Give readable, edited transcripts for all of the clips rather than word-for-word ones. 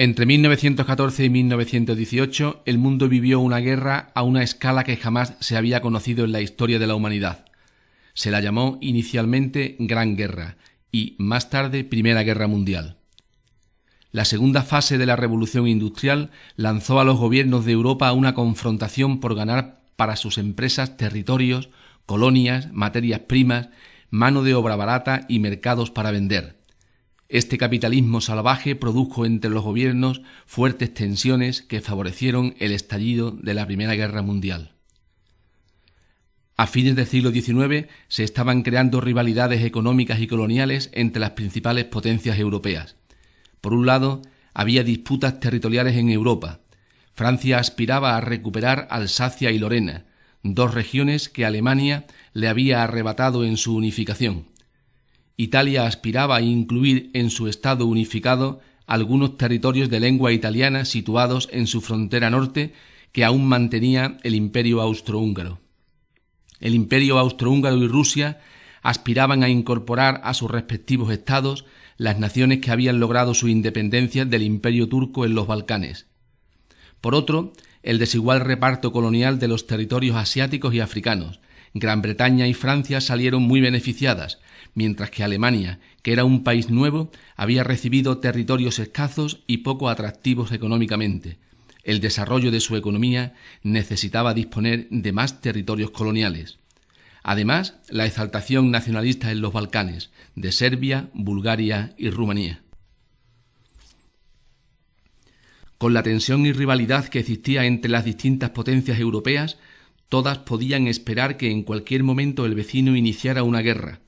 Entre 1914 y 1918, el mundo vivió una guerra a una escala que jamás se había conocido en la historia de la humanidad. Se la llamó inicialmente Gran Guerra y, más tarde, Primera Guerra Mundial. La segunda fase de la Revolución Industrial lanzó a los gobiernos de Europa a una confrontación por ganar para sus empresas territorios, colonias, materias primas, mano de obra barata y mercados para vender. Este capitalismo salvaje produjo entre los gobiernos fuertes tensiones que favorecieron el estallido de la Primera Guerra Mundial. A fines del siglo XIX se estaban creando rivalidades económicas y coloniales entre las principales potencias europeas. Por un lado, había disputas territoriales en Europa. Francia aspiraba a recuperar Alsacia y Lorena, dos regiones que Alemania le había arrebatado en su unificación. Italia aspiraba a incluir en su Estado unificado algunos territorios de lengua italiana situados en su frontera norte que aún mantenía el Imperio Austrohúngaro. El Imperio Austrohúngaro y Rusia aspiraban a incorporar a sus respectivos estados las naciones que habían logrado su independencia del Imperio turco en los Balcanes. Por otro, el desigual reparto colonial de los territorios asiáticos y africanos. Gran Bretaña y Francia salieron muy beneficiadas, mientras que Alemania, que era un país nuevo, había recibido territorios escasos y poco atractivos económicamente. El desarrollo de su economía necesitaba disponer de más territorios coloniales. Además, la exaltación nacionalista en los Balcanes, de Serbia, Bulgaria y Rumanía. Con la tensión y rivalidad que existía entre las distintas potencias europeas, todas podían esperar que en cualquier momento el vecino iniciara una guerra.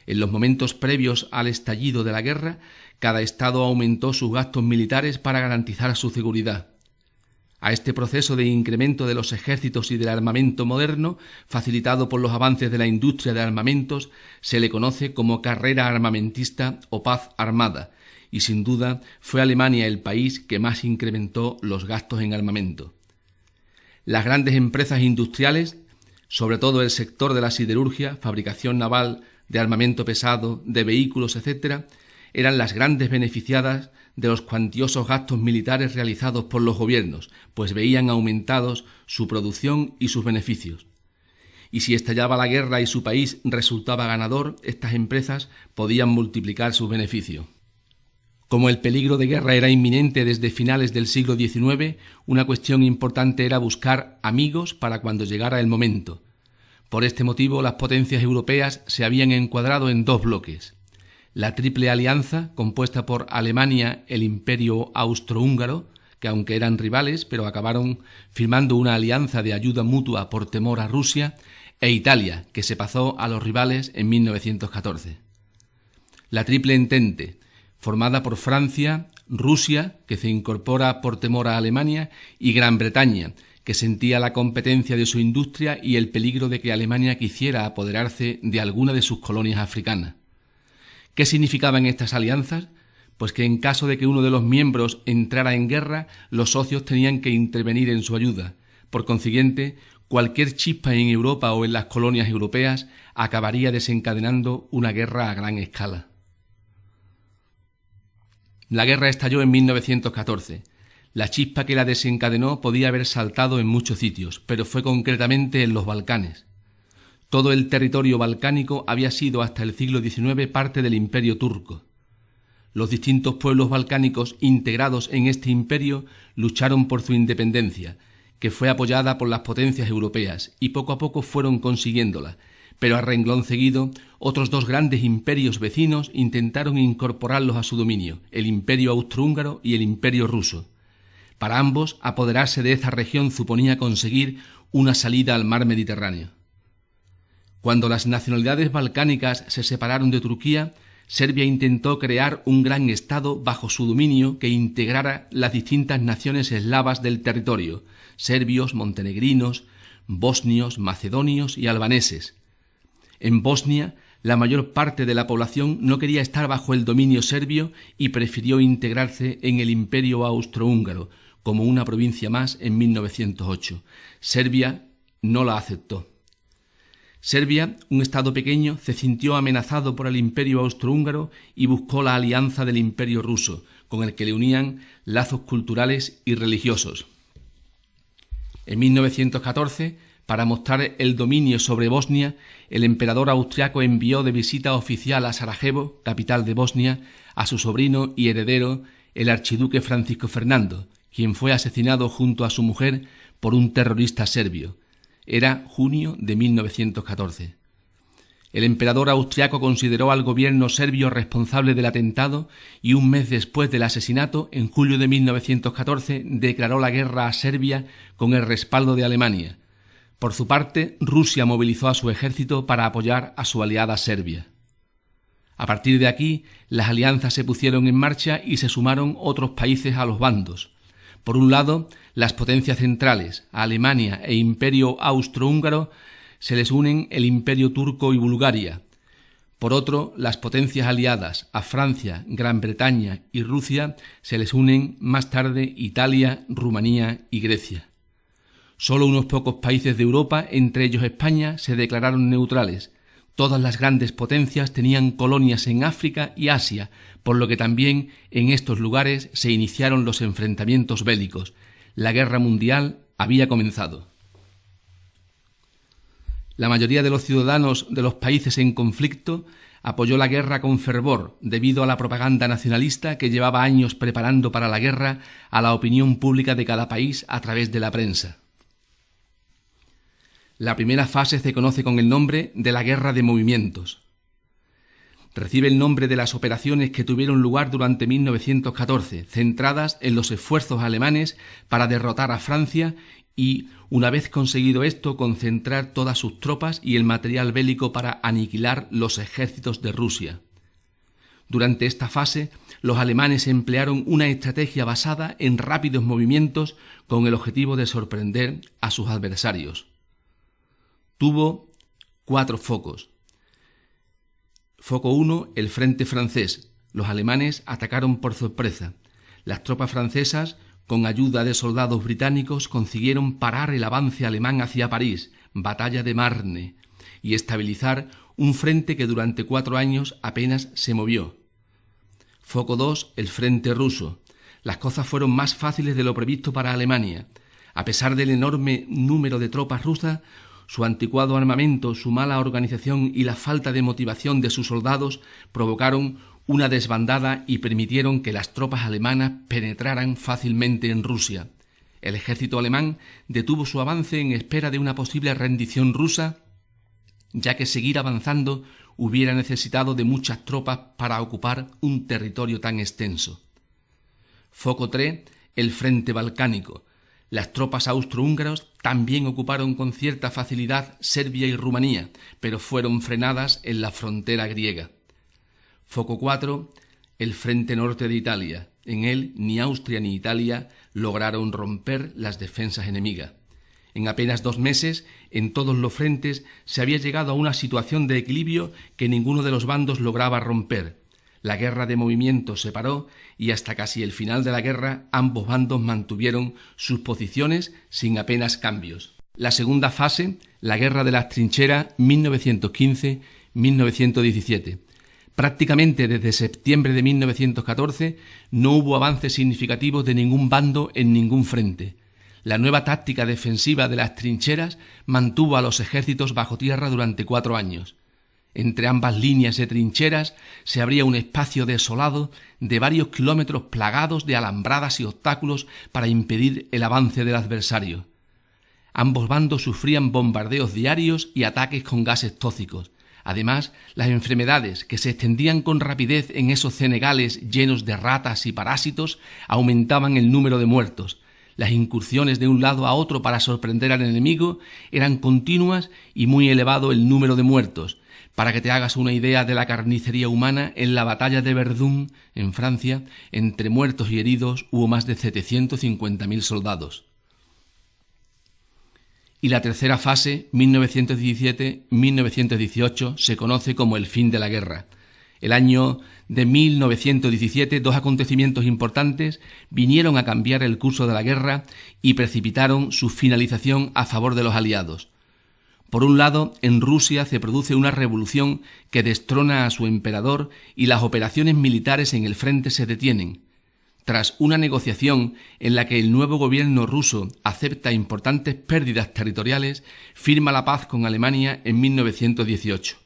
En los momentos previos al estallido de la guerra, cada estado aumentó sus gastos militares para garantizar su seguridad. A este proceso de incremento de los ejércitos y del armamento moderno, facilitado por los avances de la industria de armamentos, se le conoce como carrera armamentista o paz armada, y sin duda fue Alemania el país que más incrementó los gastos en armamento. Las grandes empresas industriales, sobre todo el sector de la siderurgia, fabricación naval, de armamento pesado, de vehículos, etc., eran las grandes beneficiadas de los cuantiosos gastos militares realizados por los gobiernos, pues veían aumentados su producción y sus beneficios. Y si estallaba la guerra y su país resultaba ganador, estas empresas podían multiplicar sus beneficios. Como el peligro de guerra era inminente desde finales del siglo XIX, una cuestión importante era buscar amigos para cuando llegara el momento. Por este motivo, las potencias europeas se habían encuadrado en dos bloques. La Triple Alianza, compuesta por Alemania, el Imperio Austrohúngaro, que aunque eran rivales, pero acabaron firmando una alianza de ayuda mutua por temor a Rusia, e Italia, que se pasó a los rivales en 1914. La Triple Entente, formada por Francia, Rusia, que se incorpora por temor a Alemania, y Gran Bretaña, que sentía la competencia de su industria y el peligro de que Alemania quisiera apoderarse de alguna de sus colonias africanas. ¿Qué significaban estas alianzas? Pues que en caso de que uno de los miembros entrara en guerra, los socios tenían que intervenir en su ayuda. Por consiguiente, cualquier chispa en Europa o en las colonias europeas acabaría desencadenando una guerra a gran escala. La guerra estalló en 1914. La chispa que la desencadenó podía haber saltado en muchos sitios, pero fue concretamente en los Balcanes. Todo el territorio balcánico había sido hasta el siglo XIX parte del Imperio turco. Los distintos pueblos balcánicos integrados en este imperio lucharon por su independencia, que fue apoyada por las potencias europeas, y poco a poco fueron consiguiéndola, pero a renglón seguido, otros dos grandes imperios vecinos intentaron incorporarlos a su dominio, el Imperio Austrohúngaro y el Imperio Ruso. Para ambos, apoderarse de esta región suponía conseguir una salida al mar Mediterráneo. Cuando las nacionalidades balcánicas se separaron de Turquía, Serbia intentó crear un gran estado bajo su dominio que integrara las distintas naciones eslavas del territorio, serbios, montenegrinos, bosnios, macedonios y albaneses. En Bosnia, la mayor parte de la población no quería estar bajo el dominio serbio y prefirió integrarse en el Imperio Austrohúngaro, como una provincia más en 1908. Serbia no la aceptó. Serbia, un estado pequeño, se sintió amenazado por el Imperio Austrohúngaro y buscó la alianza del Imperio Ruso, con el que le unían lazos culturales y religiosos. En 1914, para mostrar el dominio sobre Bosnia, el emperador austriaco envió de visita oficial a Sarajevo, capital de Bosnia, a su sobrino y heredero, el archiduque Francisco Fernando, quien fue asesinado junto a su mujer por un terrorista serbio. Era junio de 1914. El emperador austriaco consideró al gobierno serbio responsable del atentado y un mes después del asesinato, en julio de 1914, declaró la guerra a Serbia con el respaldo de Alemania. Por su parte, Rusia movilizó a su ejército para apoyar a su aliada Serbia. A partir de aquí, las alianzas se pusieron en marcha y se sumaron otros países a los bandos. Por un lado, las potencias centrales, Alemania e Imperio Austrohúngaro, se les unen el Imperio Turco y Bulgaria. Por otro, las potencias aliadas, a Francia, Gran Bretaña y Rusia, se les unen más tarde Italia, Rumanía y Grecia. Solo unos pocos países de Europa, entre ellos España, se declararon neutrales. Todas las grandes potencias tenían colonias en África y Asia, por lo que también en estos lugares se iniciaron los enfrentamientos bélicos. La guerra mundial había comenzado. La mayoría de los ciudadanos de los países en conflicto apoyó la guerra con fervor debido a la propaganda nacionalista que llevaba años preparando para la guerra a la opinión pública de cada país a través de la prensa. La primera fase se conoce con el nombre de la Guerra de Movimientos. Recibe el nombre de las operaciones que tuvieron lugar durante 1914, centradas en los esfuerzos alemanes para derrotar a Francia y, una vez conseguido esto, concentrar todas sus tropas y el material bélico para aniquilar los ejércitos de Rusia. Durante esta fase, los alemanes emplearon una estrategia basada en rápidos movimientos con el objetivo de sorprender a sus adversarios. Tuvo 4 focos. Foco 1, el frente francés. Los alemanes atacaron por sorpresa. Las tropas francesas, con ayuda de soldados británicos, consiguieron parar el avance alemán hacia París, Batalla de Marne, y estabilizar un frente que durante 4 años apenas se movió. Foco 2, el frente ruso. Las cosas fueron más fáciles de lo previsto para Alemania. A pesar del enorme número de tropas rusas, su anticuado armamento, su mala organización y la falta de motivación de sus soldados provocaron una desbandada y permitieron que las tropas alemanas penetraran fácilmente en Rusia. El ejército alemán detuvo su avance en espera de una posible rendición rusa, ya que seguir avanzando hubiera necesitado de muchas tropas para ocupar un territorio tan extenso. Foco 3, el frente balcánico. Las tropas austrohúngaras también ocuparon con cierta facilidad Serbia y Rumanía, pero fueron frenadas en la frontera griega. Foco 4, el frente norte de Italia. En él ni Austria ni Italia lograron romper las defensas enemigas. En apenas 2 meses, en todos los frentes se había llegado a una situación de equilibrio que ninguno de los bandos lograba romper. La guerra de movimientos se paró y hasta casi el final de la guerra ambos bandos mantuvieron sus posiciones sin apenas cambios. La segunda fase, la guerra de las trincheras 1915-1917. Prácticamente desde septiembre de 1914 no hubo avances significativos de ningún bando en ningún frente. La nueva táctica defensiva de las trincheras mantuvo a los ejércitos bajo tierra durante 4 años. Entre ambas líneas de trincheras se abría un espacio desolado de varios kilómetros plagados de alambradas y obstáculos para impedir el avance del adversario. Ambos bandos sufrían bombardeos diarios y ataques con gases tóxicos. Además, las enfermedades, que se extendían con rapidez en esos cenegales llenos de ratas y parásitos, aumentaban el número de muertos. Las incursiones de un lado a otro para sorprender al enemigo eran continuas y muy elevado el número de muertos. Para que te hagas una idea de la carnicería humana, en la batalla de Verdún, en Francia, entre muertos y heridos hubo más de 750.000 soldados. Y la tercera fase, 1917-1918, se conoce como el fin de la guerra. El año de 1917, 2 acontecimientos importantes vinieron a cambiar el curso de la guerra y precipitaron su finalización a favor de los aliados. Por un lado, en Rusia se produce una revolución que destrona a su emperador y las operaciones militares en el frente se detienen. tras una negociación en la que el nuevo gobierno ruso acepta importantes pérdidas territoriales, firma la paz con Alemania en 1918.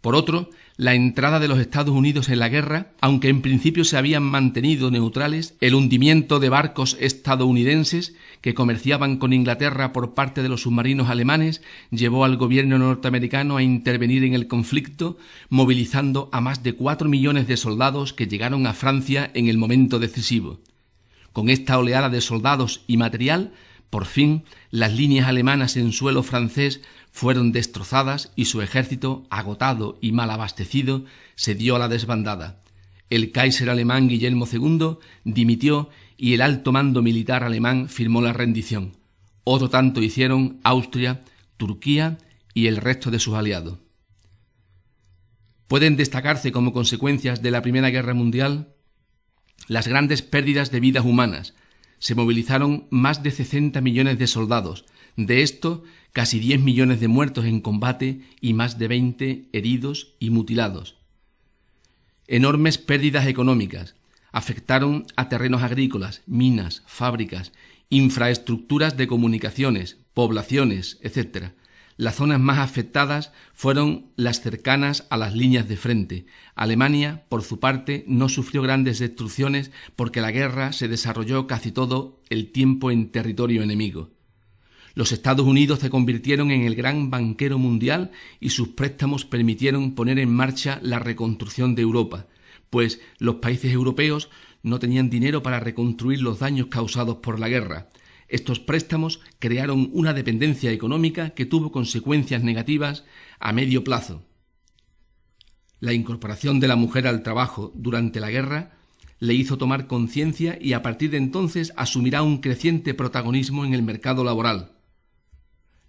Por otro, la entrada de los Estados Unidos en la guerra, aunque en principio se habían mantenido neutrales, el hundimiento de barcos estadounidenses que comerciaban con Inglaterra por parte de los submarinos alemanes llevó al gobierno norteamericano a intervenir en el conflicto, movilizando a más de 4 millones de soldados que llegaron a Francia en el momento decisivo. Con esta oleada de soldados y material, por fin, las líneas alemanas en suelo francés fueron destrozadas y su ejército, agotado y mal abastecido, se dio a la desbandada. El Kaiser alemán Guillermo II dimitió y el alto mando militar alemán firmó la rendición. Otro tanto hicieron Austria, Turquía y el resto de sus aliados. Pueden destacarse como consecuencias de la Primera Guerra Mundial las grandes pérdidas de vidas humanas. Se movilizaron más de 60 millones de soldados. De esto, casi 10 millones de muertos en combate y más de 20 heridos y mutilados. Enormes pérdidas económicas. Afectaron a terrenos agrícolas, minas, fábricas, infraestructuras de comunicaciones, poblaciones, etc. Las zonas más afectadas fueron las cercanas a las líneas de frente. Alemania, por su parte, no sufrió grandes destrucciones porque la guerra se desarrolló casi todo el tiempo en territorio enemigo. Los Estados Unidos se convirtieron en el gran banquero mundial y sus préstamos permitieron poner en marcha la reconstrucción de Europa, pues los países europeos no tenían dinero para reconstruir los daños causados por la guerra. Estos préstamos crearon una dependencia económica que tuvo consecuencias negativas a medio plazo. La incorporación de la mujer al trabajo durante la guerra le hizo tomar conciencia y a partir de entonces asumirá un creciente protagonismo en el mercado laboral.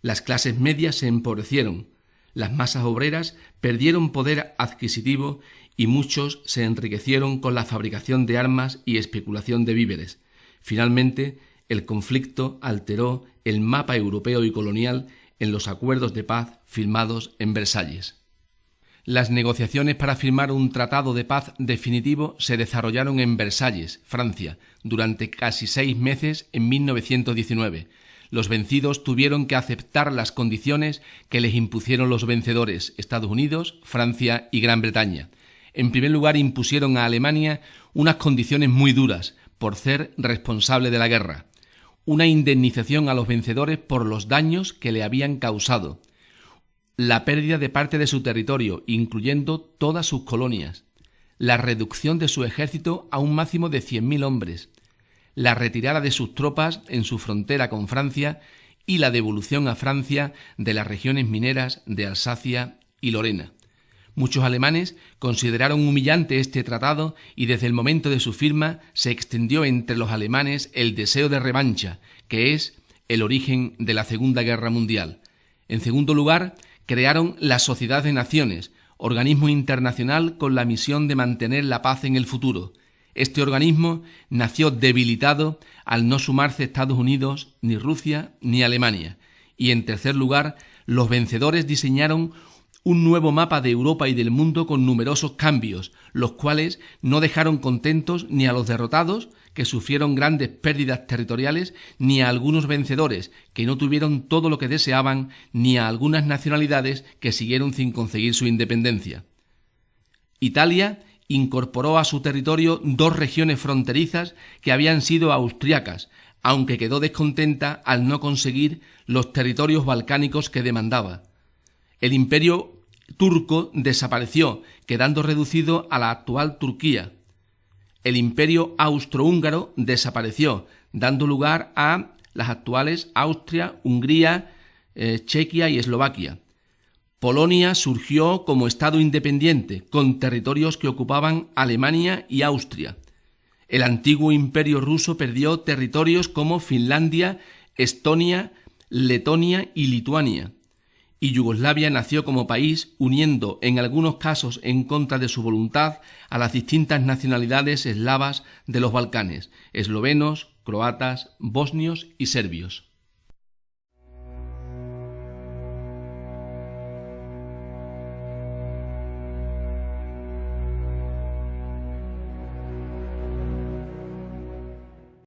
Las clases medias se empobrecieron, las masas obreras perdieron poder adquisitivo y muchos se enriquecieron con la fabricación de armas y especulación de víveres. Finalmente, el conflicto alteró el mapa europeo y colonial en los acuerdos de paz firmados en Versalles. Las negociaciones para firmar un tratado de paz definitivo se desarrollaron en Versalles, Francia, durante casi 6 meses en 1919. Los vencidos tuvieron que aceptar las condiciones que les impusieron los vencedores, Estados Unidos, Francia y Gran Bretaña. En primer lugar, impusieron a Alemania unas condiciones muy duras por ser responsable de la guerra. Una indemnización a los vencedores por los daños que le habían causado. La pérdida de parte de su territorio, incluyendo todas sus colonias. La reducción de su ejército a un máximo de 100.000 hombres. La retirada de sus tropas en su frontera con Francia y la devolución a Francia de las regiones mineras de Alsacia y Lorena. Muchos alemanes consideraron humillante este tratado y desde el momento de su firma se extendió entre los alemanes el deseo de revancha, que es el origen de la Segunda Guerra Mundial. En segundo lugar, crearon la Sociedad de Naciones, organismo internacional con la misión de mantener la paz en el futuro. Este organismo nació debilitado al no sumarse Estados Unidos, ni Rusia, ni Alemania. Y en tercer lugar, los vencedores diseñaron un nuevo mapa de Europa y del mundo con numerosos cambios, los cuales no dejaron contentos ni a los derrotados, que sufrieron grandes pérdidas territoriales, ni a algunos vencedores, que no tuvieron todo lo que deseaban, ni a algunas nacionalidades que siguieron sin conseguir su independencia. Italia incorporó a su territorio 2 regiones fronterizas que habían sido austriacas, aunque quedó descontenta al no conseguir los territorios balcánicos que demandaba. El imperio turco desapareció, quedando reducido a la actual Turquía. El imperio austrohúngaro desapareció, dando lugar a las actuales Austria, Hungría, Chequia y Eslovaquia. Polonia surgió como estado independiente, con territorios que ocupaban Alemania y Austria. El antiguo imperio ruso perdió territorios como Finlandia, Estonia, Letonia y Lituania. Y Yugoslavia nació como país, uniendo en algunos casos en contra de su voluntad a las distintas nacionalidades eslavas de los Balcanes, eslovenos, croatas, bosnios y serbios.